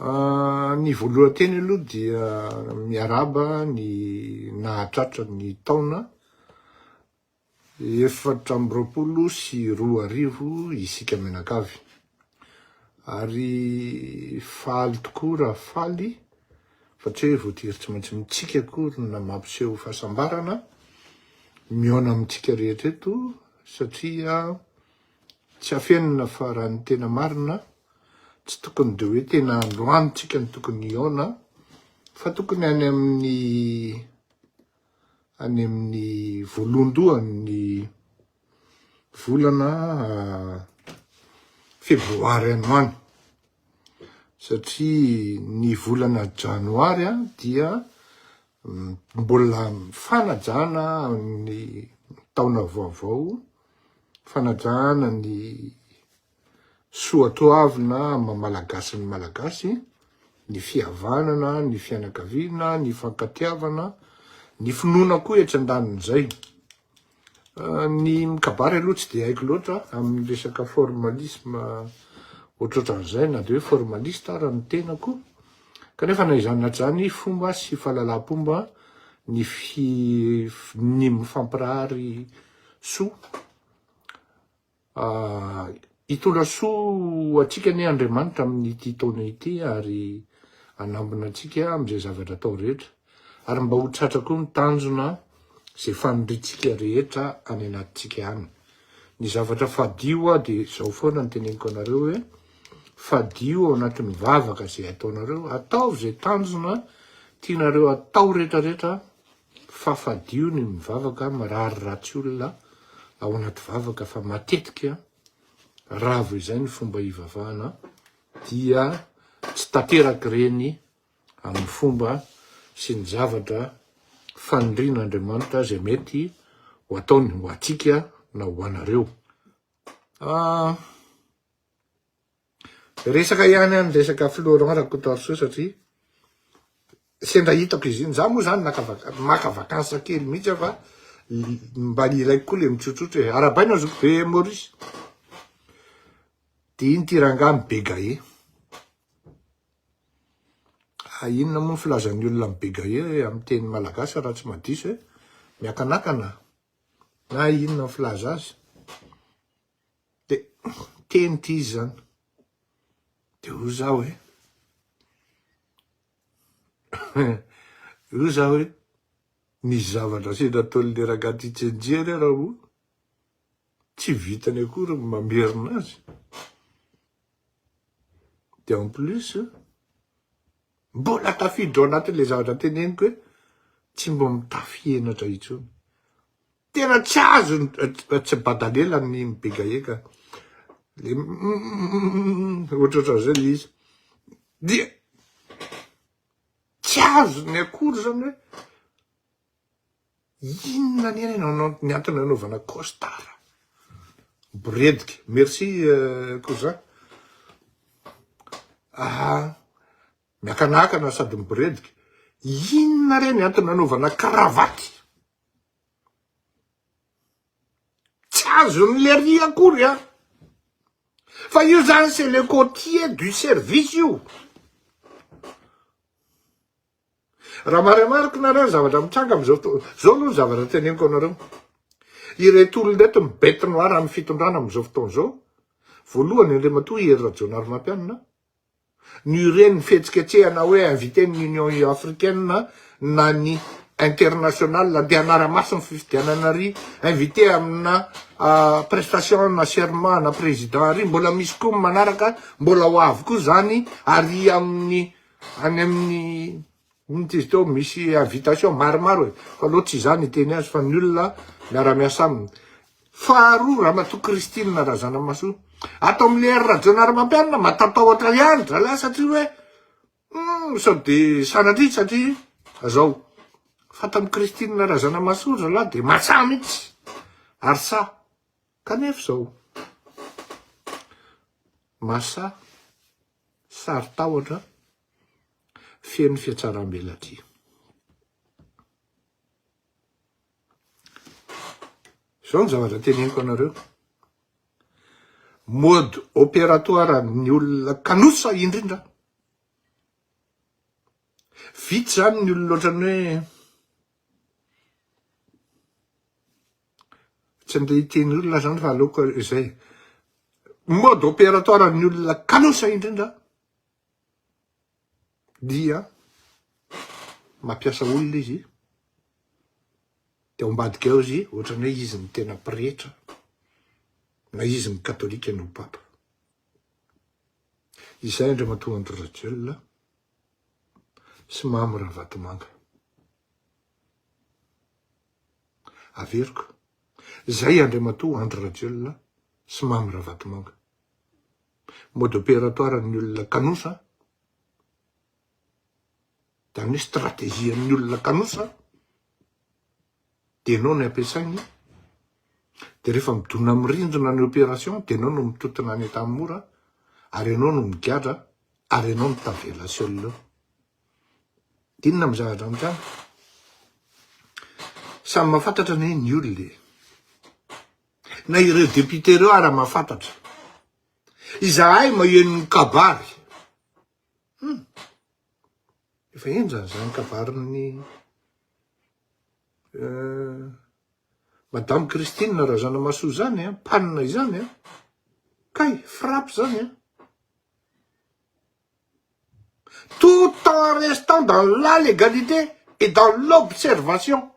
Ny voalohanteny aloha dia miaraba ny nahatratra ny taona 420 isika menakavy. Ary faly tokoa raha faly, satria voatiry tsy maintsy mitsika akory na mampiseho fahasambarana miona amintsika rehetra eto, satria tsy afenina fa raha ny tena marina tsy tokony de hoe tena androany tsika ny tokony hiona, fa tokony any amin'ny voalondohan'ny volana febroary androany, satria ny volana janoary dia mbola fanajana ny taona vaovao, fanajana ny soatoavina mamalagasy ny malagasy, ny fihavanana, ny fianakaviana, ny fankatiavana, ny finoana koa etran-danin'izay. Ny mikabary aloha tsy de haiko loatra amin'ny resaka formalisme ohatrohatran'izay, na de hoe formaliste raha ny tenako, kanefa na izany na zany fomba sy fahalalam-pomba ny mifampirahary soa, hitondra soa atsika ny Andriamanitra amin'ity taona ity, ary anambona atsika amin'izay zavatra atao rehetra, ary mba ho tratra koa ny tanjona zay fanondritsika rehetra any anatintsika any. Ny zavatra fadio de zao foana ny teneniko anareo hoe fadio ao anatin'ny vavaka zay ataonareo, atao zay tanjona tianareo atao rehetrarehetra, fa fadio ny mivavaka marary ratsy olona ao anaty vavaka, fa matetika ravo izay ny fomba hivavahana dia tsy tanteraky reny amin'ny fomba sy ny zavatra fanondrin'Andriamanitra zay mety ho ataony ho atsika na ho anareo. Resaka ihany any resaka Florent Rakotaroso satria sendra hitako izy iny, za moa zany maka vakansa kely mihitsy fa mba ilaiko koa le mitsotsotra hoe arabaina zoko be Maurice. De iny ty rangahy mibegaye. Inona moa ny filazan'ny olona mibegaye amin'ny teny malagasy raha tsy madiso hoe miakanakana na inona ny filaza azy. De teny ty izy zany. De ho zaho hoe io zaho hoe nisy zavatra sy nataon'le rangahy ty tsenjery raha ho tsy vitany akory mamerina azy. De en plus mbola tafiditra ao anatin'le zavatra teneniko hoe tsy mbo mitafienatra intsony. Tena tsy azo tsy badalela ny mibegaye ka le ohatrohatran'izay le izy. Dia tsy azo ny akory zany hoe inona ny ny antony anaovana costard boredika. Merci cousin. Miakanakana sady miboredika. Inona re ny antony anaovana karavaty? Tsy azo ny lery akory fa io zany c'est le côtier du service io. Raha marimarika nareo zavatra mitsanga am'izao fotoana zao, aloha zavatra teneniko anareo, ireto olon'reto mibety noara amin'ny fitondrana am'izao fotoana zao, voalohany Andriamatoa Hery Rajaonarimampianina, ny reny fihetsiketsehana hoe inviten'ny Union africaine na ny international de anara-maso ny fifidianana ary invité amina prestation na serment na président ary mbola misy koa manaraka, mbola ho avy koa zany, ary any amin'ny tizy teo misy invitation maromaro e, fa loatra izany teny azy fa ny olona miara-miasa aminy. Faharoa Ramatoa Christine Razanamaso, atao amin'le Hery Rajaonarimampianina matatahotra ihany zalahy, satria hoe sao de sanatry satria zao fata amin'ny Christine Razanamaso zalahy de matsa mihitsy ary sa kanefa zao masa sary tahotra feno fiatsaram-belatry. Zao ny zavatra teneniko anareo. Mode opératoire ny olona kanosa indrindra vitsy zany ny olona ohatrany hoe tsy nde hiteny olona zany fa aleoko izay mode opératoire ny olona kanosa indrindra dia mampiasa olona izy de ao ambadika ao izy ohatrany hoe izy ny tena pretra na izy ny katolika no papa izay Andriamatoa Andry Rajoelina sy Mamy Ravatomanga averiko zay Andriamatoa Andry Rajoelina sy Mamy Ravatomanga mode opératoire ny olona kanosa da ny stratégie amin'ny olona kanosa de anao ny ampiasainy de rehefa midona amin'ny rindrina ny opération de anao no mitotona ny etan'ny mora ary anao no migadra ary anao no tavela sy olona dinona amin'ny zavatra amin'izany samy mahafantatra ny hoe ny olona na ireo député reo ara mahafantatra izahay maheno ny kabary efa enjany zany kabariny Madame Christine Razanamasoa zany panina izany kay frappe zany tout en restant dans la légalité et dans l'observation.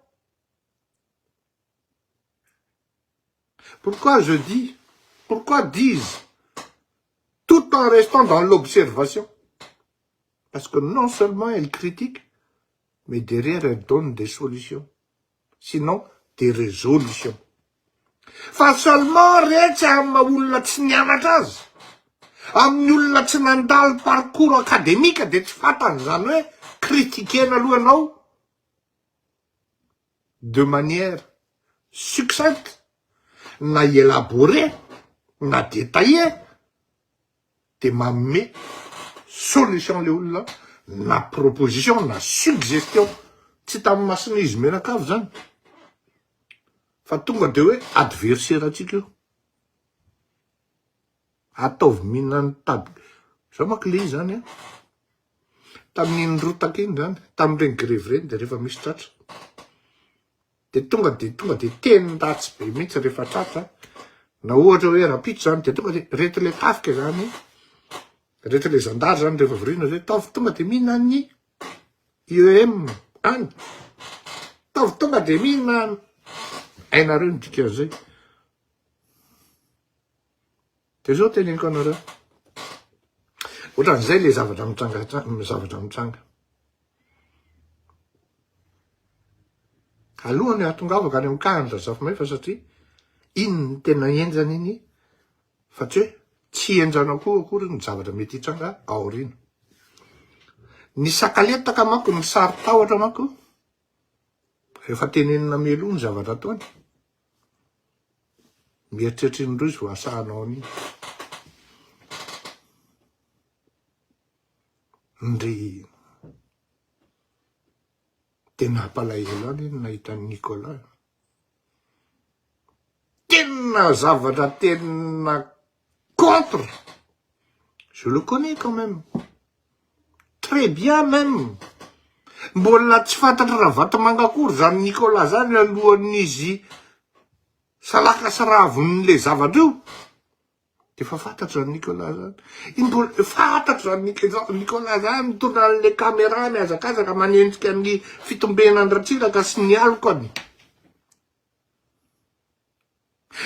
Pourquoi disent tout en restant dans l'observation? Parce que non seulement elle critique, mais derrière elle donne des solutions. Sinon, des résolutions. Fa seulement rehetra amin'ny olona tsy nianatra azy, amin'ny olona tsy nandalo parcours académique de tsy fantany zany hoe critiquena alohanao de manière succincte, na élaborée, na détaillée, de manome solution le olona, na proposition, na suggestion, tsy tamin'ny masina izy menakavy zany. Fa tonga de hoe adversaire atsika io. Ataovy mihinany tady. Zao manko le izy zany tamin'iny rotaka iny zany, tamin'ireny grève reny de rehefa misy tratra. De tonga de teny-datsy be mihitsy rehefa tratra. Na ohatra hoe rapitro zany de tonga de reto le tafika zany, reto le zandary zany rehefa vorina zay taovy tonga de mihinany IEM any. Taovy tonga de mihinany hainareo ny dikan'izay. De zao teneniko anareo. Ohatran'izay le zavatra mitranga. Alohany atongavaka any amin'ny kahandra zafy-maefa satria iny tena enjany iny fa tsy hoe tsy enjana koa akory ny zavatra mety hitranga aoriana. Ny sakaletaka manko ny sary tahotra manko rehefa tenenina melo ny zavatra ataony mieritreritr'indroa izy voasahanao an'iny. Ndry tena palahelo any iny nahitan'ny Nicolas. Tena zavatra tena contre. Je le connais quand même. Très bien même. Mbola tsy fantatra Ravatomanga akory zany Nicolas zany alohan'izy salaka sy ravon'le zavatra io. De fa fantatra zany Nicolas zany. Iny mbola fantatra zany Nicolas zany mitondra an'le caméra miazakazaka manendrika ny fitombena Andratsiraka sy ny alokony.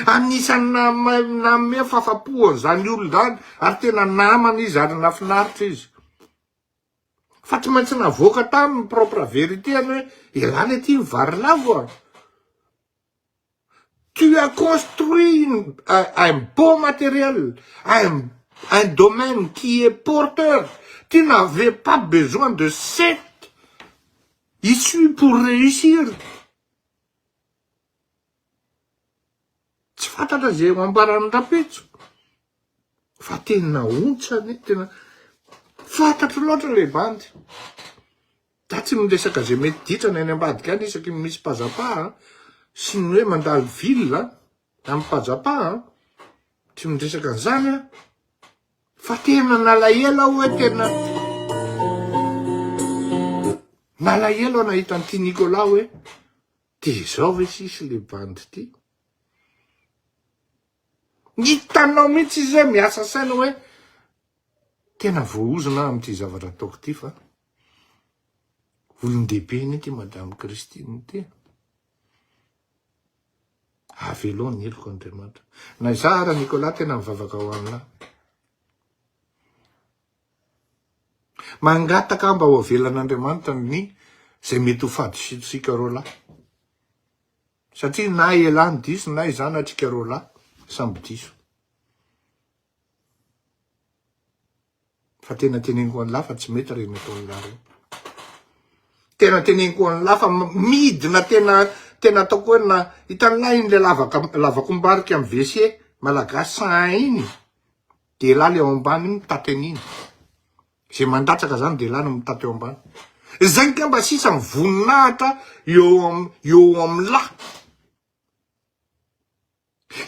Anisany nanome fahafapo zany olona zany ary tena namana izy ary nafinaritra izy. Fa tsy maintsy navoaka tamin'ny propre vérité any hoe elana ety vary lavo. Tu as construit un beau matériel, un domaine qui est porteur. Tu n'avais pas besoin de cette issue pour réussir. Tsy fantatra zay ambaran'ny rapetso. Fa tena ontsany, tena fantatra loatra le bandy. Da tsy miresaka zay mety ditrana any ambadika any isaky misy mpazapa sy ny hoe mandalo villa amin'ny mpazapa tsy miresaka an'izany fa tena nalaela hoe tena Malahelo nahita an'ity Nicolas hoe ty zao ve sisy le bandy ty. Hitanao mihitsy izy hoe miasa saina hoe tena voaozona amin'ity zavatra ataoko ty fa olon-dehibe ny ty madame Christine ty. Avelo ny eloko Andriamanitra. Na izaho ara Nicolas tena mivavaka ho an'lahy. Mangataka mba ho avelan'Andriamanitra ny zay mety ho fadisitsika roa lahy. Satria na elany diso na izanatrika roa lahy samby diso. Fa tena teneniko an'lahy fa tsy mety reny ataon'ny lahy reny. Tena teneniko an'lahy fa midina tena ataoko hoe na hitan'lahy iny le lavakombarika amin'ny WC malagasy sain iny. De lahy le ao ambany iny mitateny iny. Zay mandatsaka zany de lahy no mitate eo ambany. Zay ka mba sisa voninahitra eo amin'ny lahy.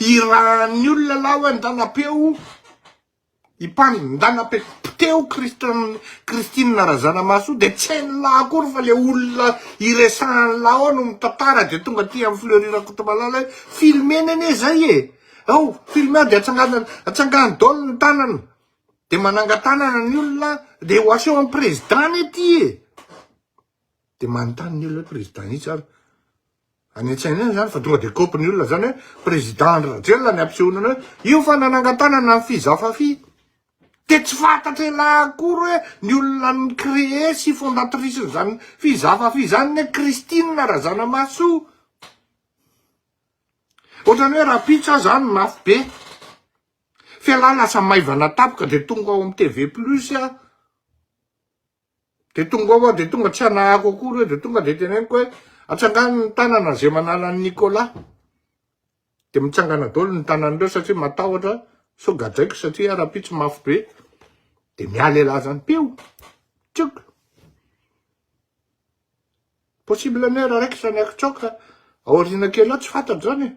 Irahan'ny olona lahy hoe ndanapeo ndanapeteo Christine Razanamaso de tsy hainy lahy akory fa le olona iresahan'ny lahy ao no mitantara de tonga ty amin'ny Fleurira Kotomalala filmeny ane zay e. Ao, filmé de atsangany dolo ny tanana. De manangatanana ny olona de ho aseho amin'ny président ety e. De manontany ny olona président itsy ary. Any an-tsaina eny zany fa tonga de kopy ny olona zany hoe président Rajella ny ampisehoana hoe io fa nanangatanana ny fizafa-fy. De tsy fantatry lahy akory hoe ny olona ny créé sy fondatrice zany fizafa-fy zany ne Christine Razanamaso. Ohatrany hoe raha pitsa zany mafy be. Fiala lasa maivana tapoka de tonga ao amin'ny TV Plus a. De tonga ao de tonga tsy anahako akory hoe de tonga de teneniko hoe atsangany ny tanana zay manala ny Nicolas. De mitsangana dolo ny tanan'ireo satria matahotra so gadraiko satria raha pitsa mafy be. De miala lahy zany peo. Tsoka. Possible ne raha raiky sany akitsoka aoriana kely tsy fantatro zany e.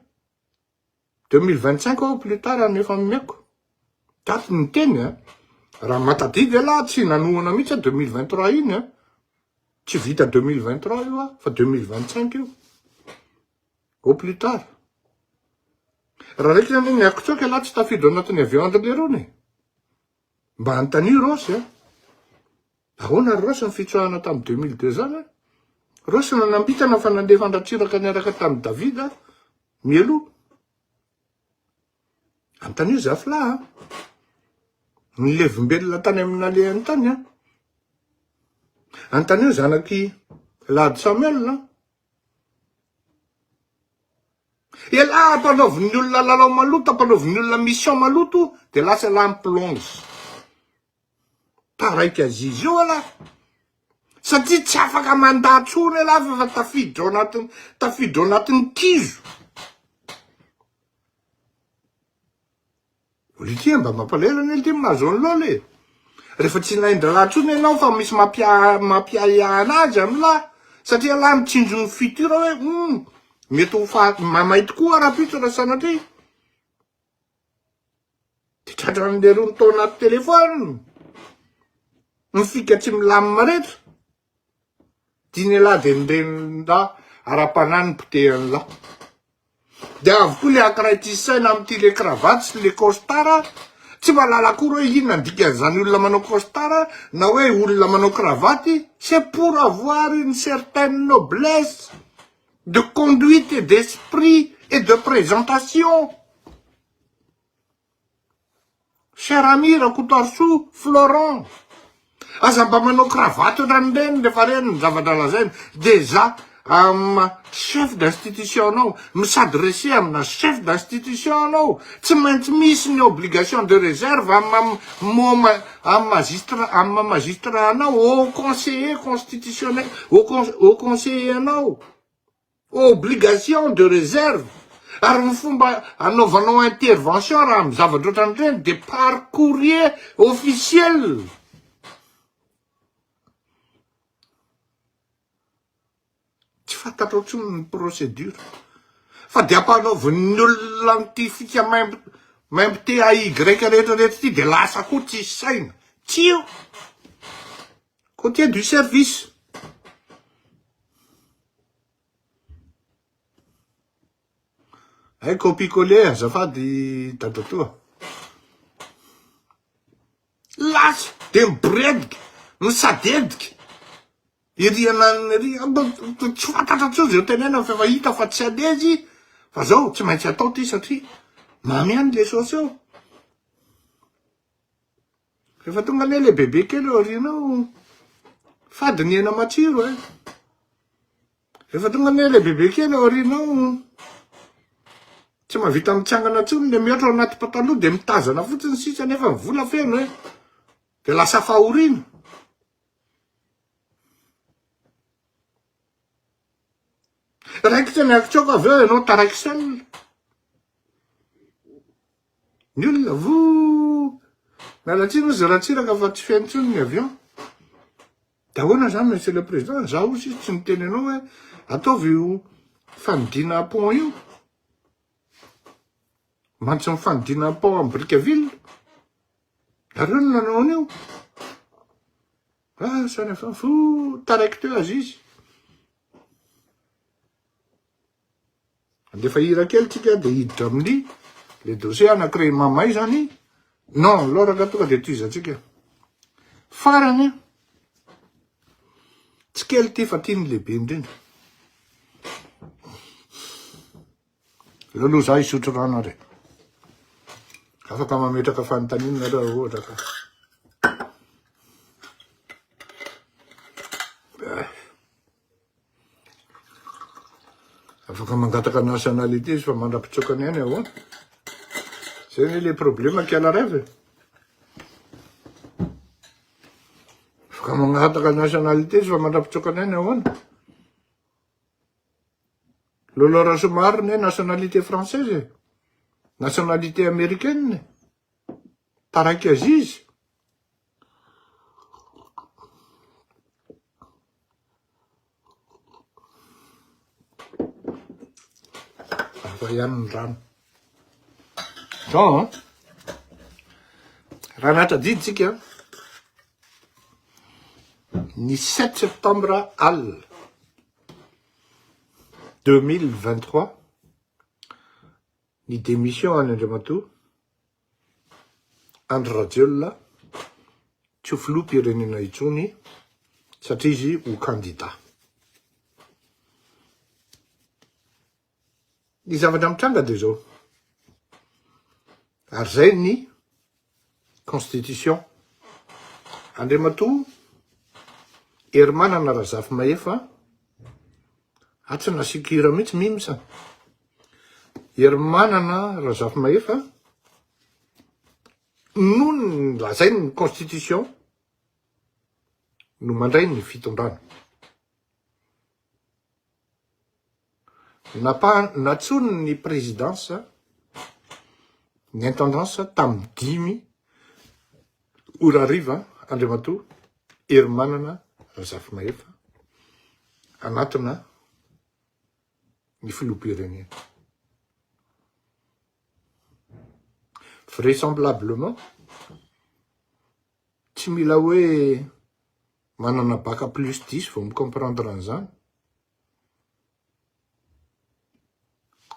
2025 ao plus tard nefa mimeko. Daty ny teny a. Raha matadidy lahy tsy nanohana mihitsy 2023 iny a. Tsy vita 2023 io a fa 2025 io. Au plus tard. Raha raiky zany ny akitsoka lahy tsy tafidro anatin'ny avion de lerony. Mba anontany Rosy a. Ahoana Rosy ny fitsoahana tamin'ny 2002 zany a. Rosy nanambitana fa nandefa andratsiraka niaraka tamin'ny Davida. Mielo. Anontany zafla. Ny levimbelona tany amin'ny alehany tany a. Anontany zanaky Lady Samuel na. E laha mpanaoviny olona lalao maloto, mpanaoviny olona mission maloto, de lasa laha miplonge. Taraiky azizy io ala. Satria tsy afaka mandatsony laha fa tafidro anatin'ny kizo. Olitia mba mampalahelo ny ty mahazo ny lole. Rehefa tsy naindra latsony ianao fa misy mampiahana azy amin'ny lahy. Satria laha mitsinjo ny futur hoe mety ho mamay tokoa raha pitso raha sanatria. De tratrany le roa tao anaty telefony. Mifika tsy milamina rehetra. Diny lahy de nirenda ara-panany potehany lahy. De avokoa le ankiray tsy saina amin'ity le cravatte sy le costard. Tsy malala akory hoe inona dikan'izany olona manao costard na hoe olona manao cravatte. C'est pour avoir une certaine noblesse de conduite et d'esprit et de présentation. Cher ami Rakotoarso Florent. Aza mba manao cravatte ohatran'ireny rehefa reny ny zavatra lazainy. Déjà chef d'institution anao, misadresse amina chef d'institution anao, tsy maintsy misy ny obligation de réserve amin'ny magistrat anao, au conseiller constitutionnel, au conseiller anao, obligation de réserve. Ary ny fomba anaovanao intervention raha amin'ny zavatra ohatran'ireny de par courrier officiel. Fantatro ohatriny ny procédure. Fa de ampanaoviny olona n'ity fika maimbo te AY rehetra ty de lasa koa tsy saina. Tio. Côté du service. Ay copier-coller azafady dadatoa. Lasa de mibredika no sadedika. Tsy fantatra tsao zay tenena fa hita fa tsy adezy fa zao tsy maintsy atao ty satria mamy any le saosy eo. Rehefa tonga le bebe kely eo aorianao fady ny hena matsiro rehefa tonga le bebe kely eo aorianao tsy mahavita mitsangana tsony le mihoatra ao anaty pataloha de mitazana fotsiny sisa nefa mivola feno de lasa fahoriana. Raikitra ny akitrako avy eo ianao taraiky sel. Ny olona mialatsiny ozy ratsiraka fa tsy feno tsony ny avion. Da ahoana zany monsieur le président, zaho sisy tsy miteny anao hoe ataovy io fanidina pont io. Mantsy mifanidina pont am Brickaville. Areo no nanao an'io. Sany fa taraiky teo azy izy. Andefa hira kely tsika de hiditra amin'ny le dossier anankiray mamay zany. Non, loraka tonga de toizatsika. Farany tsy kely ty fa tiany lehibe indrindra. Lolo za hisotro rano are. Afaka mametraka fanontaniana nareo ohatra ka. Afaka mangataka nationalité izy fa mandrapitsokany any ao. Zay le problème qu'elle rêve. Afaka mangataka nationalité izy fa mandrapitsokany any ao. Lolo Rasomar ne nationalité française, nationalité américaine, taraiky azy izy. Afa ihany ny rano. Zao raha natra diditsika ny 7 septembre al 2023 ny démission any Andriamatoa Andry Rajoelina tsy ho filoham-pirenena intsony satria izy ho candidat. Ny zavatra mitranga de zao. Ary zay ny constitution. Andriamatoa ery manana Razafy Mahefa tsy nasikira mihitsy mimsa. Ery manana Razafy Mahefa no lazay ny constitution no mandray ny fitondrana. Natsony ny présidence ny intendance tamin'ny 5 orariva Andriamatoa ery manana Razafy Mahefa anatina ny filoham-pirenena. Vraisemblablement tsy mila hoe manana bac plus 10 vao micomprendre an'izany.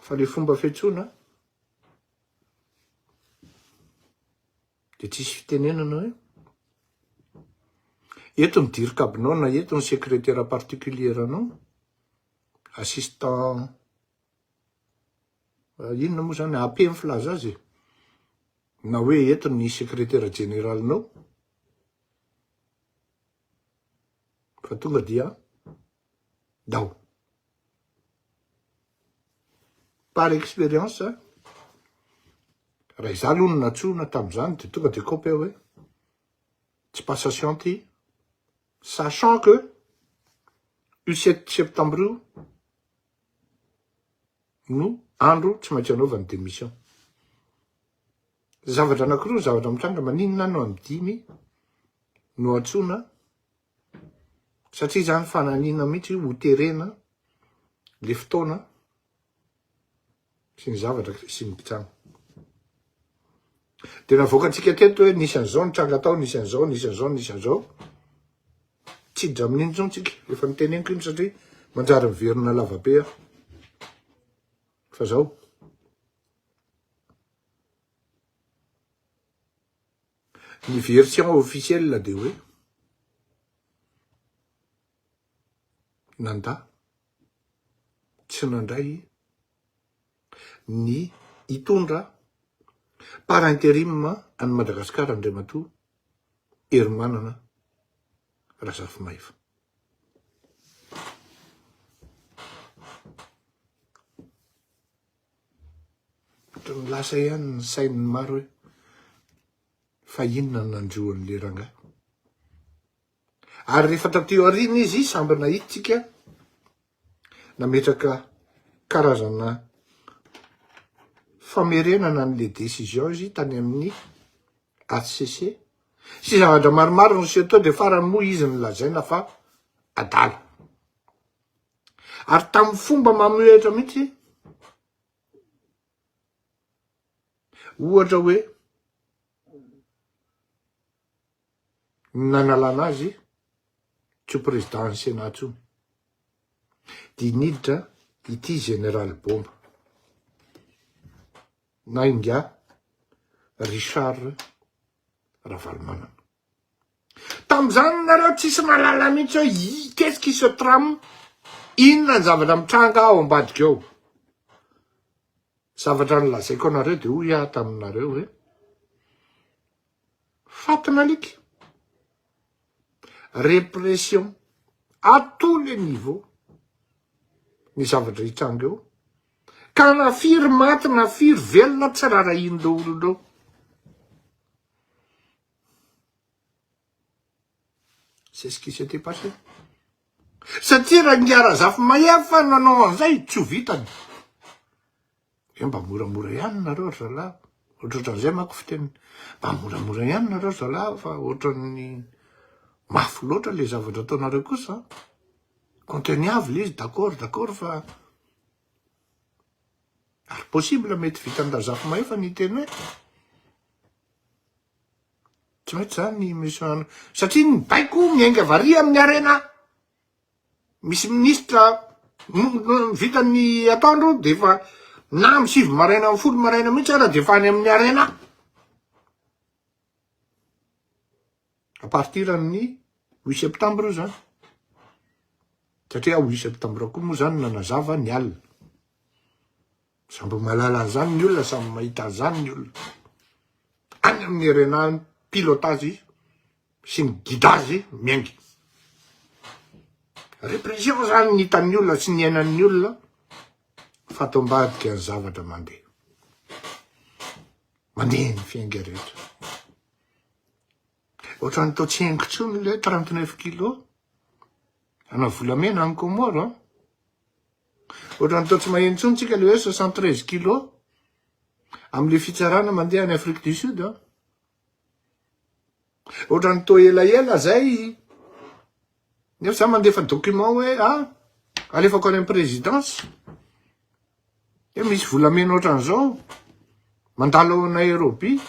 Fa le fomba fiantsoana de tsisy fitenenana hoe eto ny dirikabinao na eto ny secrétaire particulier anao, assistant inona moa zany AP ny filaza azy, na hoe eto ny secrétaire généralinao, fa tonga dia dao. Par expérience, raha iza aloha no natsona tamin'izany de tonga de kopy hoe tsy passation ty, sachant que io 7 septembre io no andro tsy maintsy anaovany démission. Zavatra anankiroa, zavatra mitranga, maninona no amin'ny 5 no atsona satria zany fananina mihitsy ho terena le fotoana sy ny zavatra sy ny mpitsanga. De navoakantsika teto hoe nisy an'izao nitranga tao, nisy an'izao, nisy an'izao, nisy an'izao. Tsy dra amin'iny zao tsika, efa niteneniko iny satria manjary miverina lavabe aho. Fa zao Ny version officielle dia hoe nanda tsy nandray ny hitondra par intérim any Madagasikara Andriamatoa Hermanana Razafimaheva. Ohatrany lasa ihany ny sain'ny maro hoe fa inona nandroan'le rangahy. Ary rehefa tateo arina izy samby nahitsika nametraka karazana famerenana an'le décision izy tany amin'ny HCC sy zavatra maromaro no sy atao dia farany moa izy nylazaina fa adala. Ary tamin'ny fomba mamoetra mihitsy ohatra hoe nanalana azy tsy ho président ny Sénat intsony dia niditra ity général Bomba na inga Richard Ravalomanana. Tamin'izany nareo tsisy malala mihitsy hoe qu'est-ce qui se trame, inona ny zavatra mitranga ao ambadika ao. Zavatra nilazaiko anareo dia hoy aho taminareo hoe fatina alika répression à tous les niveaux ny zavatra hitranga eo ka nafiry maty nafiry velona tsy rarahindreo olondreo. C'est ce qui s'était passé. Satria raha ngia Razafimaheva fa nanao an'izay tsy ho vitany. Mba moramora ihany nareo zalahy, ohatran'izay manko fiteniny. Mba moramora ihany nareo zalahy fa ohatran'ny mafy loatra le zavatra ataonareo kosa. Conteniable izy, d'accord fa ary possible mety vitan'ny Razafimaheva ny teny hoe tsy mety zany misy satria ny baiko miainga varia amin'ny arena. Misy ministra vitan'ny ataondro dia efa na amin'ny 7 maraina amin'ny 10 maraina mihitsy ara dia efa any amin'ny arena. À partir amin'ny 8 septembre zany. Satria 8 septembre koa moa zany nanazava ny alina. Samby malala an'izany ny olona, samby mahita an'izany ny olona. Any amin'ny arena pilotage sy ny guidage miaingy. Répression zany ny hitan'ny olona sy ny iainan'ny olona fatoambadika ny zavatra mandeha. Mandeha ny fiainga rehetra. Ohatrany tao tsy haingotrony le 39 kilos ana volamena any Comore. Ohatrany tao tsy maheno intsony tsika le hoe 73 kilos amin'le fitsarana mandeha any Afrique du Sud. Ohatrany tao elaela zay nefa za mandefa document hoe alefako any amin'ny présidence. Misy volamena ohatran'izao mandalo ao Nairobi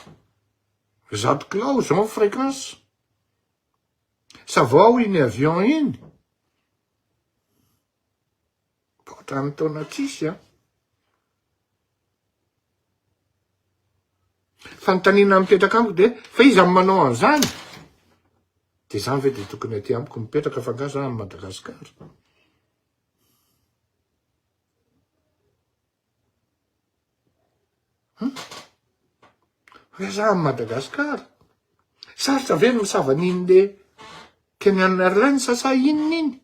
100 kilos zao fréquence. Ça va iny avion iny. Ohatrany taona tsisy fanontaniana mipetraka amiko dia fa izy amin'ny manao an'izany dia zany ve dia tokony aty amiko mipetraka fa nga za amin'ny Madagasikara. Hoe za amin'ny Madagasikara sarotra ve misava n'inyle Kenyan Airlines sa inona iny.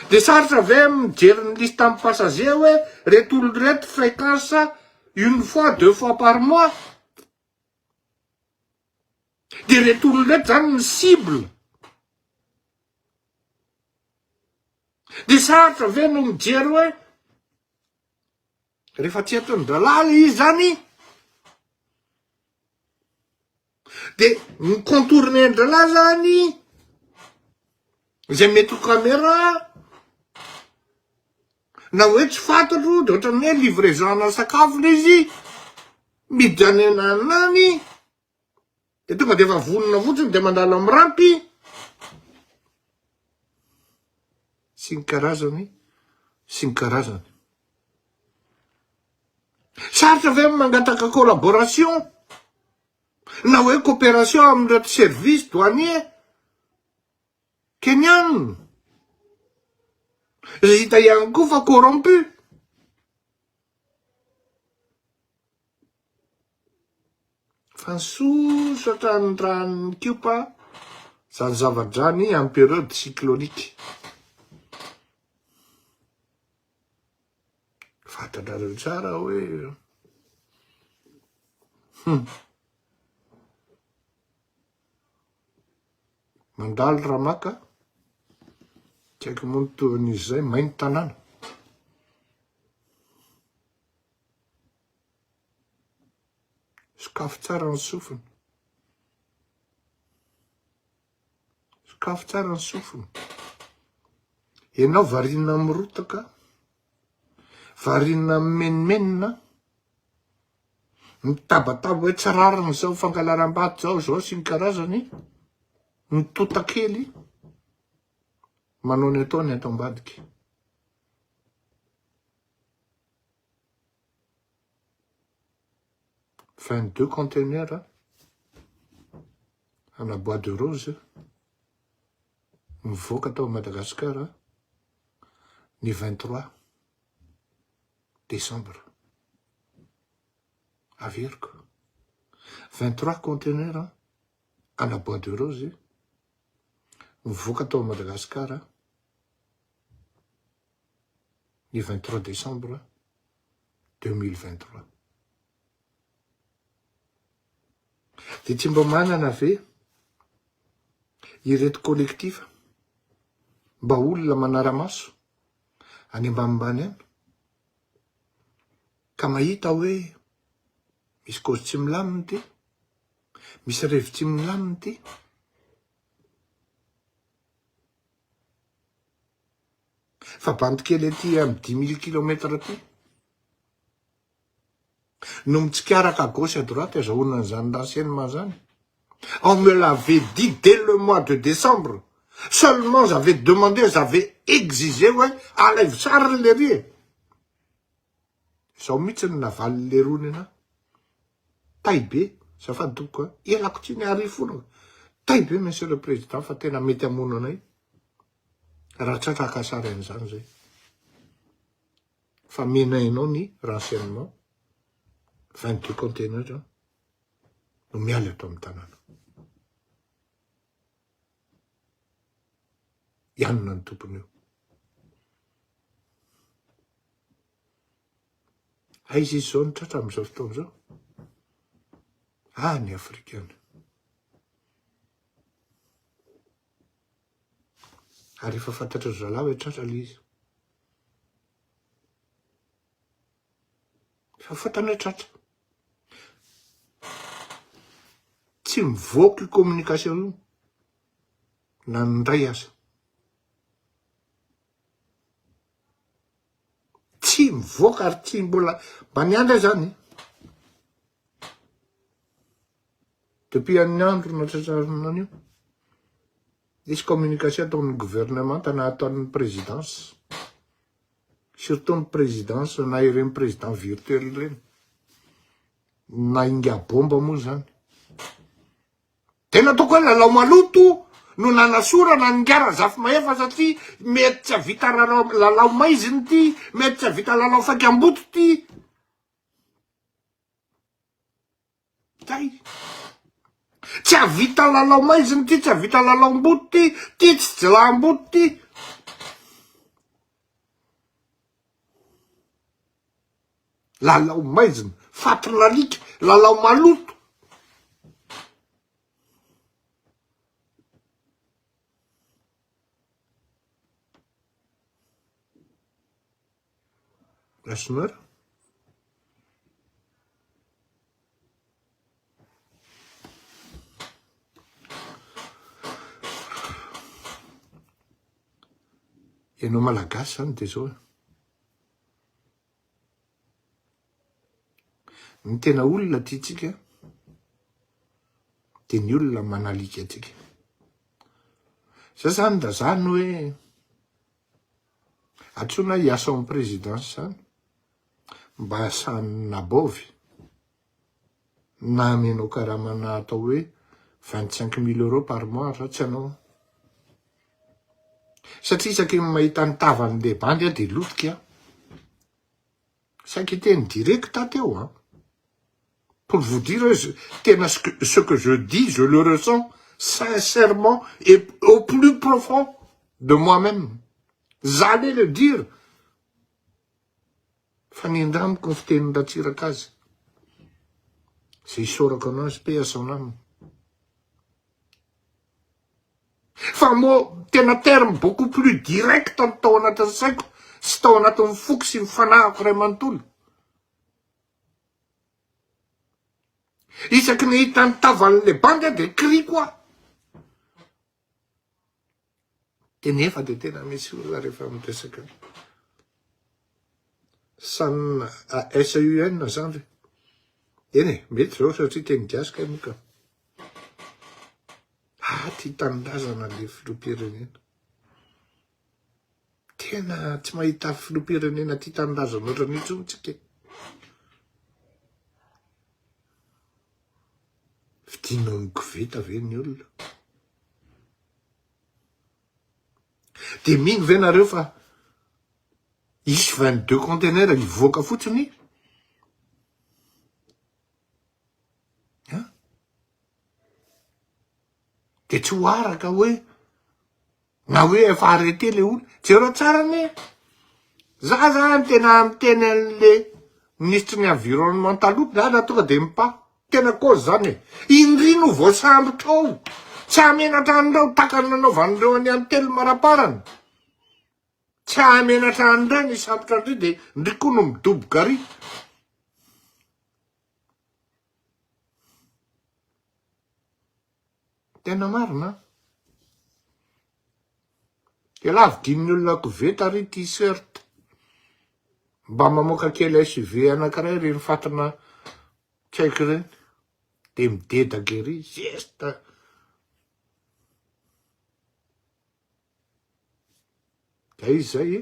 Dia sarotra ve mijery ny liste amin'ny passager hoe reto olo reto fréquence 1 fois 2 fois par mois. Dia reto olo reto zany ny cible. Dia sarotra ve no mijery hoe rehefa tsy ataony dalala izy zany dia ny contourner an-dralahy zany izay mety ho caméra na hoe tsy fantatro dia ohatrany hoe livraison ana sakafo le izy mijanenanany dia tonga dia efa vonona fotsiny dia mandalo amin'ny rampy sy ny karazany sy ny karazany. Sarotra ve mangataka collaboration Na hoe coopération amin'ny service douanier Kenyan. Zay hita ihany koa fa corrompu. Fa nisosatra ny ran'ny Cuba zany zava-drany amin'ny période cyclonique. Fantatrareo tsara hoe mandalo raha maka tsy haiko moa toan'izay mainy tanàna. Sakafo tsara ny sofiny. Sakafo tsara ny sofiny. Ianao varina mirotaka, varina menimenina, mitabataba hoe tsarariny zao fangalaram-bato zao sy ny karazany, mitota kely, manao ny ataony ato ambadiky. Fin 2 conteneurs ana Bois de Rose mivoaka tao Madagasikara ny 23 décembre. Averiko 23 conteneurs ana Bois de Rose mivoaka tao Madagasikara ny 23 décembre 2023. Dia tsy mba manana ve ireto collectif mba olona manara-maso any ambanimbany any ka mahita hoe misy cause tsy milaminy ty, misy revy tsy milaminy ty, fa bandikely aty amin'ny 10 000 kilomètres aty no mitsikaraka à gauche à droite azahoana an'izany renseignement zany. On me l'avait dit dès le mois de décembre. Seulement j'avais demandé, j'avais exigé, ouais, enlève sary le rie. Zao mihitsy ny navaly le rony na. Taibe, zafady tokoa. Ialako tsy ny arifona. Taibe, monsieur le président, fa tena mety amono anay. Raha tratraka sary an'izany zay. Fa menainao ny renseignement. 22 conteneurs no miala ato amin'ny tanàna. Ianona ny tompony io. Aiza izy zao ny tratra amin'izao fotoana zao? Ah, ny Afrikana. Ary efa fantatra zalahy hoe tratra le izy. Fa fantany hoe tratra. Tsy mivoaka io communication io na ndray aza. Tsy mivoaka ary tsy mbola mba niandra zany. Depuis an'ny andro natratrarina io. Misy communication ataon'ny gouvernement na ataon'ny présidence. Surtout ny présidence na ireny président virtuel ireny. Na inga bomba moa zany. Tena toko hoe lalao maloto no nanasorana ny ngara zafy maefa satria mety tsy havita lalao maiziny ty, mety tsy havita lalao faky amboto ty. Zay. Tsy havita lalao maiziny ty, tsy havita lalao amboto ty tsy jala amboto ty. Lalao maiziny, fatrinalika, lalao maloto. Lasonera. Ianao malagasy zany dia zao. Ny tena olona tiatsika dia ny olona manalika atsika. Zany da zany hoe atsoina hiasa amin'ny présidence zany mba hasan'ny nabovy na amenao karaha mana atao hoe 25 000 € par mois ratsy anao. Satria isaky mahita ny tavan'le bandy de lotika. Saky teny direct teo, hein. Pour vous dire, ce que je dis, je le ressens sincèrement et au plus profond de moi-même. J'allais le dire. Fanindramiko ny fiteniny ratsiraka azy. Zay isorako anazy pe son âme. Fa mo tena terme beaucoup plus direct ny tao anatin'ny saiko sy tao anatin'ny foko sy ny fanahiko ray manontolo. Isaky ny hita ny tavan'le bandy de cri koa. De nefa de tena misy olona rehefa mitresaka. Samy SAUN zany. Eny mety zao satria teny gasika moka. Ty tanindrazana le filoham-pirenena. Tena tsy mahita filoham-pirenena ty tanindrazana ohatran'ny intsony tsika. Fidinao ny koveta ve ny olona. De mino ve nareo fa isy 22 conteneurs ivoaka fotsiny. De tsy ho araka hoe na hoe efa arrêté le olo. Jereo tsara ne. Za zany tena miteny an'le ministre ny environnement taloha na tonga de mipa. Tena cause zany. Indrino voasambotra ao. Tsy amenatra an'ireo takany nanaovan'ireo any amin'ny telo maraparany. Tsy amenatra an'ireo ny sambotra andry de ndrikoa no midoboka ary. Tena marina. E lavidin'ny olona koveta ary t-shirt. Mba mamoaka kely SUV anankiray reny fatana tsy haiko reny. De midedaka ery, gesta. Da izy zay.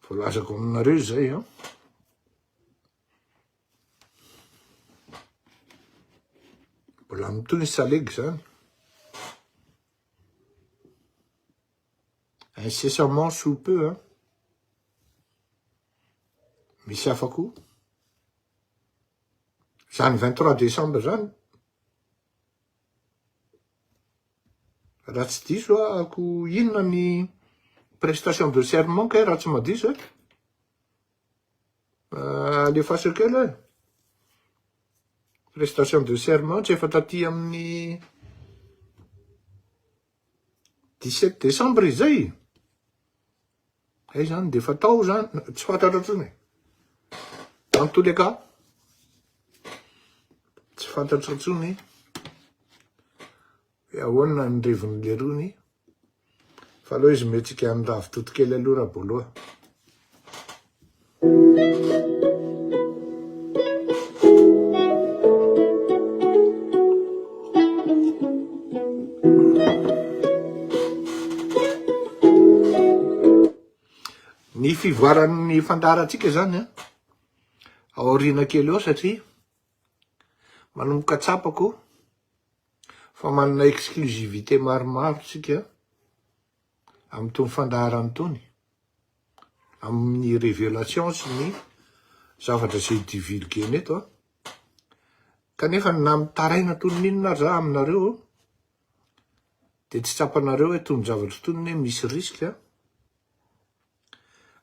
Volazako aminareo zay, hein. Mbola mitony salegy zany. Incessamment sous peu, hein. Misy hafa koa. Zany 23 décembre zany. Raha tsy diso ako inona ny prestation de serment kay raha tsy madiso alefaso kely e. Prestation de serment tsy efa taty amin'ny 17 décembre izay. Ay zany de fatao zany, tsy fantatra tsony. En tous les cas, tsy fantatra tsony. Ahoana ny rivon'le rony. Fa aloha izy metsika amin'ny ravitoto kely aloha raha boloha. Ny fivoaran'ny fandarantsika zany aoriana kely eo satria manomboka tsapako fa manana exclusivité maromaro tsika amin'ny tony fandaharany tony amin'ny révélation sy ny zavatra zay divulgueny eto kanefa na mitaraina tony ninona za aminareo de tsy tsapanareo hoe tony zavatra tony misy risque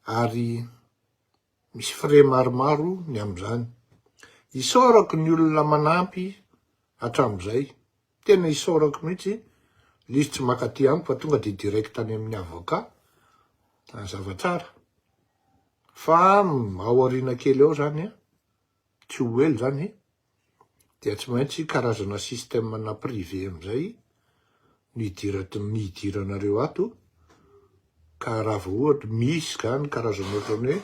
ary misy frais maromaro ny am'izany. Isorako ny olona manampy hatram'izay. Tena isorako mihitsy. Lizy tsy makaty amiko fa tonga de direct any amin'ny avocat. Zavatsara. Fa aoriana kely eo zany tsy ho elo zany dia tsy maintsy karazana système na privé am'izay nidiranareo ato. Ka raha vao ohatra misy zany karazana ohatrany hoe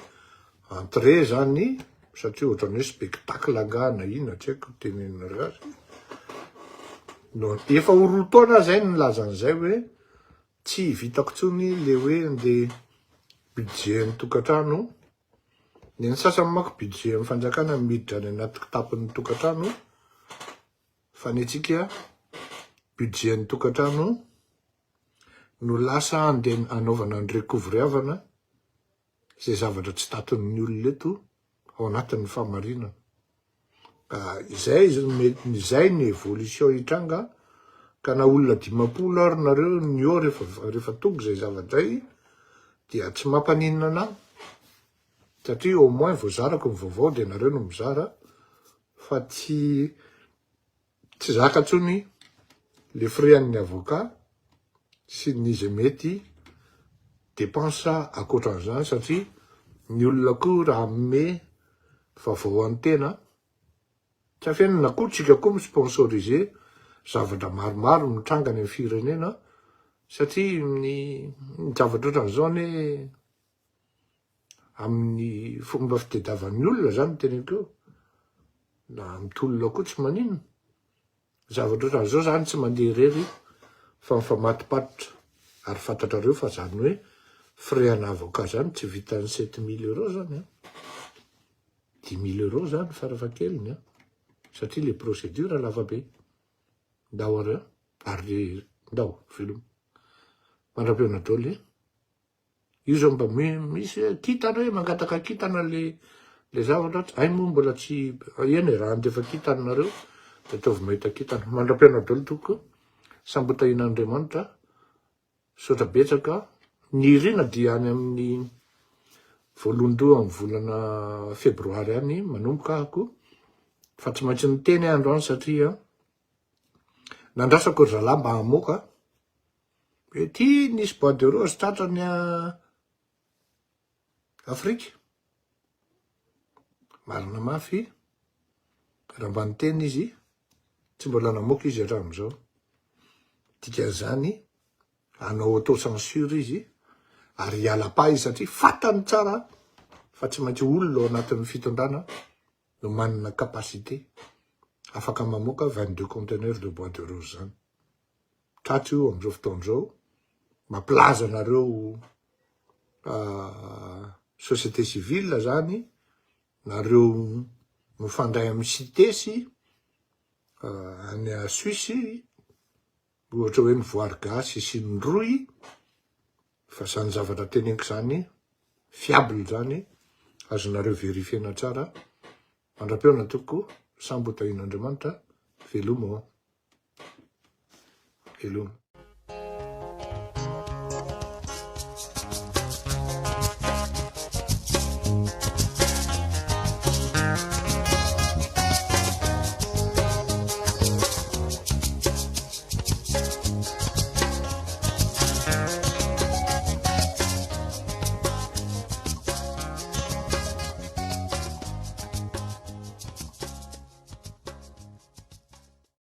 entrée zany satria ohatrany hoe spectacle angana ina tsy haiko tenenareo azy. No efa ho roa taona zay nilazan'izay hoe tsy vitako tsony le hoe nde budget ny tokantrano Ny sasany manko budget amin'ny fanjakana miditra any anaty kitapin'ny tokantrano fa ny antsika budget ny tokantrano no lasa andeha anaovana ny recouvriavana zay zavatra tsy taton'ny olona eto ao anatin'ny famarinana. Izay ny évolution hitranga ka na olona 500 ary nareo ny eo rehefa tonga zay zavadray dia tsy mampaninina anahy satria au moins voazarako ny vaovao dia nareo no mizara fa tsy zaka ntsony le frais an'ny avocat sy ny izay mety dépense akoatran'izany satria ny olona koa raha me vaovao an-tena tsy afena na koa tsika koa misponsorize zavatra maromaro mitranga any amin'ny firenena satria ny zavatra ohatran'izao ne amin'ny fomba fitadiavan'ny olona zany teneko na mitolona koa tsy maninona zavatra ohatran'izao zany tsy mandeha rery fa mifamatipatitra ary fantatrareo fa zany hoe frais ana avocat zany tsy vitany 7000 € zany 10 000 € zany farafahakeliny satria le procédure lava be ndao ary ndao veloma mandrapiona daholo io zao mba misy kitana hoe mangataka kitana le zavatra ay moa mbola tsy eny raha andefa kitana nareo de ataovy mahita kitana mandrapiona daholo toko sambotahin'Andriamanitra sotra betsaka ny rina dia any amin'ny voalohandoa amin'ny volana febroary any manomboka ako fa tsy maintsy niteny andro any satria nandrasako ry zalahy mba hamoaka hoe ty nisy bois de rose tratrany Afrika marina mafy raha mba niteny izy tsy mbola namoaka izy hatramin'izao dikan'izany hanao auto-censure izy ary hiala-pa izy satria fantany tsara fa tsy maintsy olona ao anatin'ny fitondrana no manana capacité afaka mamoaka 22 conteneurs de bois de rose zany tratsy io amin'izao fotoan'izao mampilaza nareo société civile zany nareo mifandray amin'ny CITES any Suisse ohatra hoe ny voary gasy sy ny roy fa zany zavatra teneniko zany fiable zany azonareo verifiena tsara mandrapiona toko sambo tahin'Andriamanitra veloma veloma